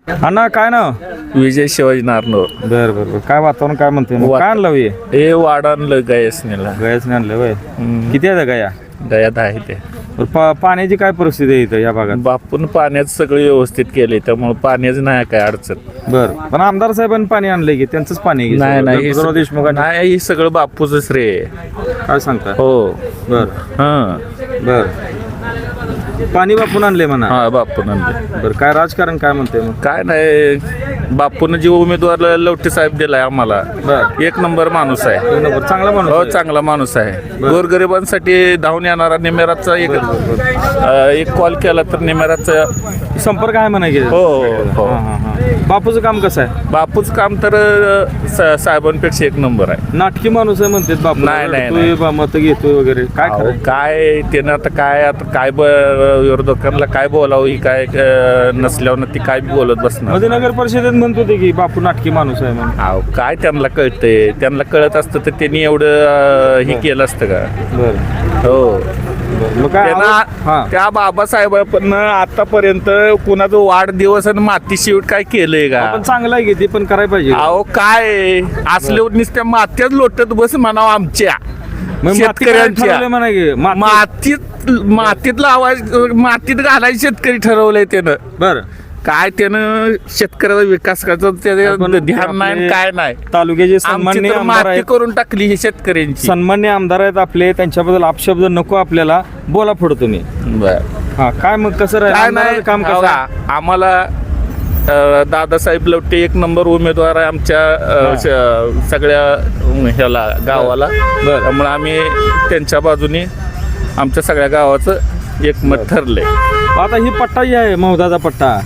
अण्णा काय नाव? विजय शिवाजी नारनोर. बर बर बर. काय वातावरण काय म्हणते मग? काय आणलं हे? हे वाढ आणलं गयासनेला. गयाच नाही आणलं वय. किती आहे गया? गयात आहे ते. पाण्याची काय परिस्थिती आहे इथं या भागात? बापून पाण्यात सगळं व्यवस्थित केले त्यामुळे पाण्याचं नाही काय अडचण. बर पण आमदार साहेबांनी पाणी आणलंय की त्यांचंच पाणी आहे की नाही सगळं? नाही गणपतराव देशमुखांनी नाही हे सगळं बापूच श्रेय आहे. काय सांगता? हो. बर हा बर. पाणी बापून आणले म्हणा. हा बापून आणलं. बर काय राजकारण काय म्हणते मग? काय नाही बापून जे उमेदवार लवटे साहेब दिलाय आम्हाला बर एक नंबर माणूस आहे. एक नंबर चांगला माणूस हो आहे. चांगला माणूस आहे. गोरगरिबांसाठी धावून येणारा निमेराचा एक कॉल केला तर निमेराचा संपर्क आहे म्हणा की. हो हो. हा, हा, हा. बापूचं काम कसं आहे? बापूच काम तर साहेबांपेक्षा एक नंबर आहे. नाटकी माणूस आहे म्हणते बापू. नाही, नाही, रडतोय, मत घेतोय वगैरे काय अहो, खरं? काय त्यानं आता काय विरोधकांना काय बोलावं ही काय नसल्यावर ती काय बी बोलत बसणार. मध्ये नगर परिषदेत म्हणत होते की बापू नाटकी माणूस आहे म्हणून. अहो काय त्यांना कळतंय. त्यांना कळत असतं तर त्यांनी एवढं हे केलं असतं का? बरं हो. मग काय हा त्यांना त्या बाबासाहेब पण आतापर्यंत कुणाचा वाढदिवस आणि माती शिवट काय केलंय का? पण चांगला आहे की ते पण करायला पाहिजे. अहो काय असले नुसत्या मात्याच लोटत बस म्हणावं आमच्या मग माती काय शेतकऱ्यांच्या ठरवलंय म्हणा की मातीतला आवाज मातीत घालायचं शेतकरी ठरवलंय त्यानं. बर काय त्यानं शेतकऱ्याचा विकास करायचा त्याचं ध्यान नाही काय नाही. तालुक्याचे आमची सन्मान्य तर आमदार माती आहेत, करून टाकली ही शेतकऱ्यांची. सन्मान्य आमदार आहेत आपले, त्यांच्याबद्दल अपशब्द नको आपल्याला. बोला पुढे तुम्ही. बर हा काय मग कसं काय राहील नाही काम कसं आहे? आम्हाला दादासाहेब लवटे एक नंबर उमेदवार आहे आमच्या सगळ्या ह्याला गावाला. बरं. त्यामुळे आम्ही त्यांच्या बाजूने आमच्या सगळ्या गावाचं एकमत ठरलंय. आता ही पट्टा जी आहे मौदाचा पट्टा,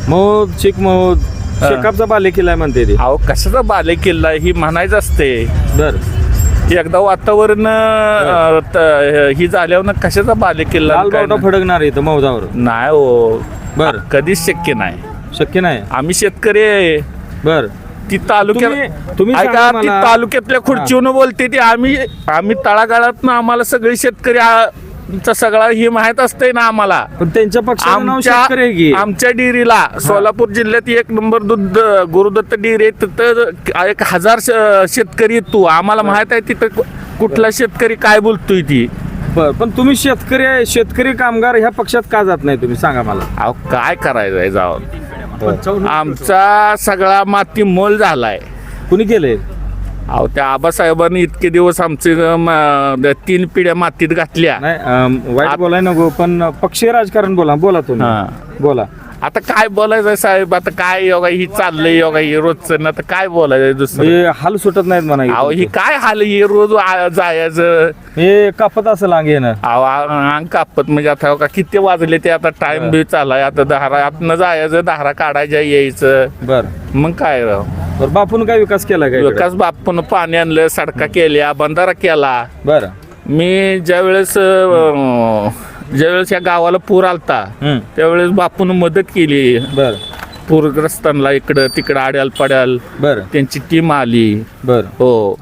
मौद चिक मौद शेकापचा बाले किल्ला आहे म्हणते ते. अहो कशाचा बाले किल्ला ही म्हणायचं असते. बर एकदा वातावरण ही झाल्यावर कशाचा बाले किल्ला लाल बावटा फडकणार इथं मौदावर. नाही हो. बर कधीच शक्य नाही. शक्य नाही. आम्ही शेतकरी आहे. बर ती तालुक्यात तुम्ही ऐका, सांगा ती मला. तालुक्यातल्या खुर्चीवरून बोलते ती आम्ही तळागाळात आपल्याला सगळे शेतकरी सगळा हे माहित असतंय ना आम्हाला. पण त्यांच्या पक्षाचं नाव शेतकरी आहे की. आमच्या डेअरीला सोलापूर जिल्ह्यात एक नंबर दूध गुरुदत्त डेअरी आहे. तिथं 1000 शेतकरी तू आम्हाला माहित आहे तिथं कुठला शेतकरी काय बोलतोय ती. बर पण तुम्ही शेतकरी आहे, शेतकरी कामगार ह्या पक्षात का जात नाही तुम्ही सांगा मला. अहो काय करायचंय जाऊन. आमचा सगळा माती मोल झालाय. कुणी केलंय? अहो त्या आबासाहेबांनी इतके दिवस आमचे 3 पिढ्या मातीत घातल्या. नाही वाईट बोलाय नको, पण पक्षीय राजकारण बोला तुम्ही. हा. बोला. आता काय बोलायचं साहेब. आता काय योगा ही चाललंय योगा ही रोजचं ना. आता काय बोलायचं दुसरं. हे हाल सुटत नाहीत म्हणा अहो ही काय हाल ही रोज जायचं. हे कापत असेल अंगे ना. अहो अंग कापत म्हणजे आता का किती वाजले ते आता टाइम बी चालाय. आता दहारा आतनं जायचं दहारा काढायचं यायचं. बर मग काय राव. बर बापून काय विकास केला काय? विकास बापून पाणी आणलं, सडका केल्या, बंधारा केला. बर मी ज्यावेळेस या गावाला पूर आलता त्यावेळेस बापून मदत केली. बर पूरग्रस्तांना इकडं तिकडं आड्याल पड्याल बर त्यांची टीम आली. बर हो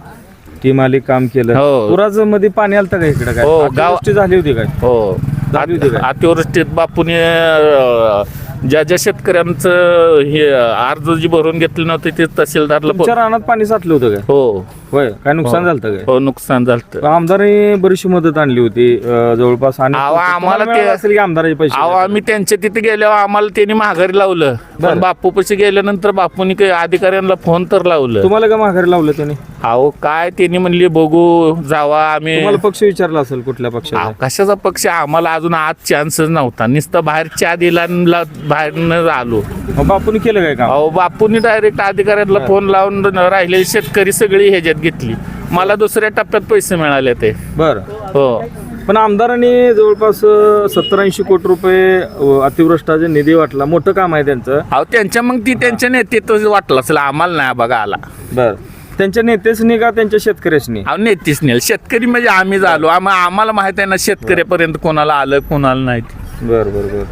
टीम आली काम केलं. हो. पुराच मध्ये पाणी आलतं का इकडे? काय हो, अतिवृष्टी झाली होती काय? हो. झाली होती काय? अतिवृष्टीत बापूने ज्या शेतकऱ्यांचं हे अर्ज जी भरून घेतले नव्हते ते तहसीलदारला तुमच्या रानात पाणी साठलं होतं काय? हो होय काय नुकसान झालं काय? हो नुकसान झालं. आमदारांनी बरीचशी मदत आणली होती जवळपास. आणि आम्हाला मिळालं असेल की आमदाराचे पैसे? अहो आम्ही त्यांच्या तिथे गेल्यावर आम्हाला त्यांनी माघारी लावलं. पण बापू पैसे गेल्यानंतर बापूनी काही अधिकाऱ्यांना फोन तर लावलं. तुम्हाला का माघारी लावलं त्यांनी? अहो काय त्यांनी म्हणले बघू जावा आम्ही. तुम्हाला पक्ष विचारला असेल कुठल्या पक्षाचा? कशाचा पक्ष आम्हाला अजून आज चान्सच नव्हता. नुसतं बाहेर चहा दिला बाहेर आलो. मग बापूने केलं काय काम? अहो बापूनी डायरेक्ट अधिकाऱ्यांना फोन लावून राहिलेले शेतकरी सगळी ह्याच्यात घेतली. मला दुसऱ्या टप्प्यात पैसे मिळाले ते. बर हो. पण आमदारांनी जवळपास 70-80 कोटी रुपये अतिवृष्टाचा निधी वाटला. मोठं काम आहे त्यांचं. अहो त्यांच्या मग ती त्यांच्या नेतृत्व वाटलं असेल आम्हाला नाही बघा आला. बर त्यांच्या नेतेसनी का त्यांच्या शेतकऱ्यासनी? अहो नेतीच नाही. शेतकरी म्हणजे आम्ही झालो. आम्हाला माहित आहे ना शेतकऱ्यापर्यंत कोणाला आलं कोणाला नाही. बर बर बर.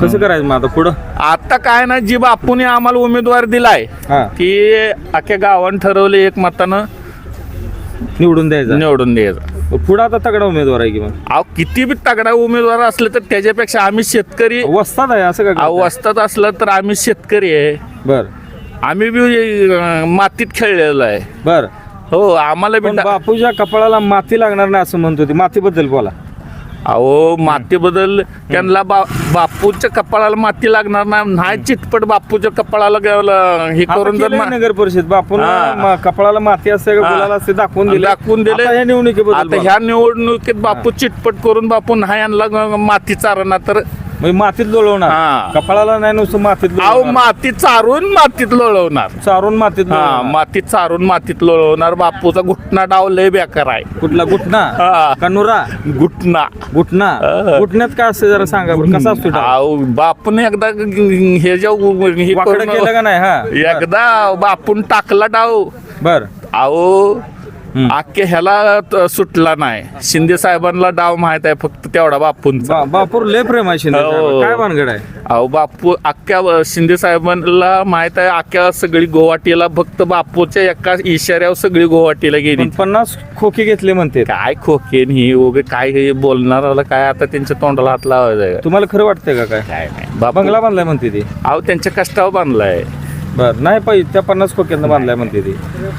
कसं करायचं मग आता पुढं? आता काय ना जी बापूने आम्हाला उमेदवार दिलाय हा ती अख्ख्या गावानं ठरवले एक मतानं निवडून द्यायचं. निवडून द्यायचा. पुढे आता तगडा उमेदवार आहे की मग अहो किती बी तगडा उमेदवार असलं तर त्याच्यापेक्षा आम्ही शेतकरी वस्ताद आहे असं का अवस्थात असलं तर आम्ही शेतकरी आहे. बर आम्ही बी मातीत खेळलेलो आहे. बर हो आम्हाला बी पण बापूच्या कपाळाला माती लागणार नाही असं म्हणत होती. मातीबद्दल बोला. अहो माती बदल त्यांना बापूच्या कपाळाला माती लागणार नाही. चिटपट बापूच्या कपाळाला हे करून जर नगर परिषद बापून कपाळाला माती असते का गुलाल असते दाखवून दिले. दिले. ह्या निवडणुकीबद्दल आता ह्या निवडणुकीत बापू चिटपट करून बापू नाही आणला माती चारणार तर मातीत लोळवणार. हा. कपाळाला नाही नुसतं मातीत अहो लोळवणार. माती चारून मातीत लोळवणार. चारून मातीत लोळवणार. माती चारून मातीत लोळवणार. बापूचा घुटना डाव लय बेकार आहे. कुठला गुटना हा. कनुरा घुटना गुटना गुटण्यात काय असते जरा सांगा बरं. कसा असतो डाव? अहो बापून एकदा हे वाकडं केलं का नाही? हा एकदा बापून टाकला डाव. बर अहो अख्खे ह्याला सुटला नाही. शिंदे साहेबांना डाव माहित आहे फक्त तेवढा बापूंचा. बापूर लय प्रेम आहे शिंदे हो. साहेब. काय भानगड आहे? अहो बापू अख्ख्या शिंदे साहेबांना माहित आहे अख्ख्या सगळी गुवाहाटीला फक्त बापूच्या एका इशाऱ्यावर सगळी गुवाहाटीला गेली. पण 50 खोके घेतले म्हणते. काय खोकेन ही वगैरे काय हे बोलणाराला काय आता त्यांच्या तोंडाला हात लावायचा आहे का? तुम्हाला खरं वाटतंय का काय? काय नाही बापू बंगला बांधलाय म्हणते ती. अहो त्यांच्या कष्टावर बांधलाय. बर नाही पाहिजे त्या 50 खोक्यांना बांधलाय म्हणते ती.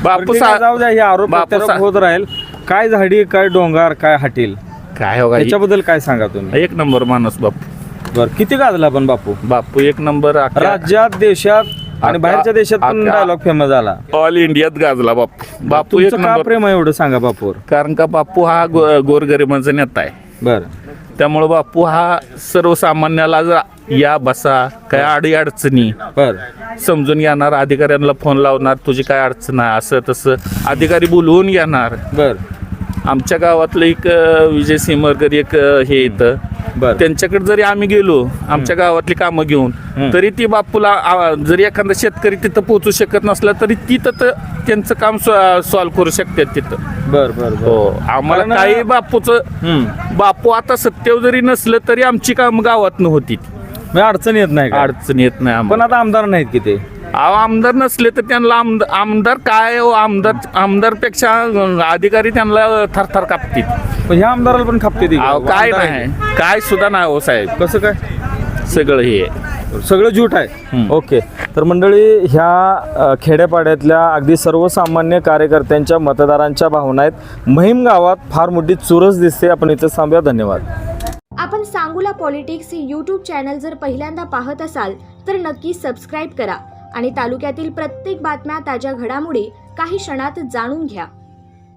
बापू ठीक आहे, जाऊ द्या. हे आरोप बापू प्रत्यारोप होत राहील. काय झाडी काय डोंगर काय हटील काय हो याच्याबद्दल काय सांगा तुम्ही? एक नंबर माणूस बापू. बर किती गाजला पण बापू बापू एक नंबर राज्यात देशात आणि बाहेरच्या देशात पण डायलॉग फेमस झाला. ऑल इंडियात गाजला बापू. बापू एक तुमचं का नंबर. प्रेम आहे एवढं सांगा बापूवर? कारण का बापू हा गोरगरिबांचा नेता आहे. बर त्यामुळे बापू हा सर्वसामान्याला या बसा काय अडी अडचणी बर समजून घेणार. अधिकाऱ्यांना फोन लावणार तुझी काय अडचण आहे असं तसं अधिकारी बोलवून घेणार. बर आमच्या गावातलं एक विजय सिमरकर एक हे येतं. बर त्यांच्याकडे जरी आम्ही गेलो आमच्या गावातली कामं घेऊन तरी ती बापूला जरी एखादा शेतकरी तिथं पोहोचू शकत नसला तरी तिथं त्यांचं काम सॉल्व्ह करू शकतात तिथं. बर बर बर. हो आम्हाला कारण- काही बापू आता सत्तेवर जरी नसलं तरी आमची काम गावात नव्हती. म्हणजे अडचण येत नाही का? अडचण येत नाही आम्हाला. पण आता आमदार नाहीत की ते. अहो आमदार नसले तर त्यांना आमदार काय हो, आमदारपेक्षा अधिकारी त्यांना थरथर कापतील. पण ह्या आमदाराला पण खापते ती का? अहो काय आमदार नाही काय सुद्धा नाही हो साहेब. आहे. कसं काय? सगळं हे आहे. सगळं झूट आहे. ओके. तर मंडळी ह्या खेड्यापाड्यातल्या अगदी सर्वसामान्य कार्यकर्त्यांच्या मतदारांच्या भावना आहेत. महिम गावात फार मोठी चुरस दिसते. आपण इथं थांबूया. धन्यवाद. आपण सांगोला पॉलिटिक्स यूट्यूब चॅनल जर पहिल्यांदा पाहत असाल तर नक्की सबस्क्राईब करा आणि तालुक्यातील प्रत्येक बातम्या ताज्या घडामोडी काही क्षणात जाणून घ्या.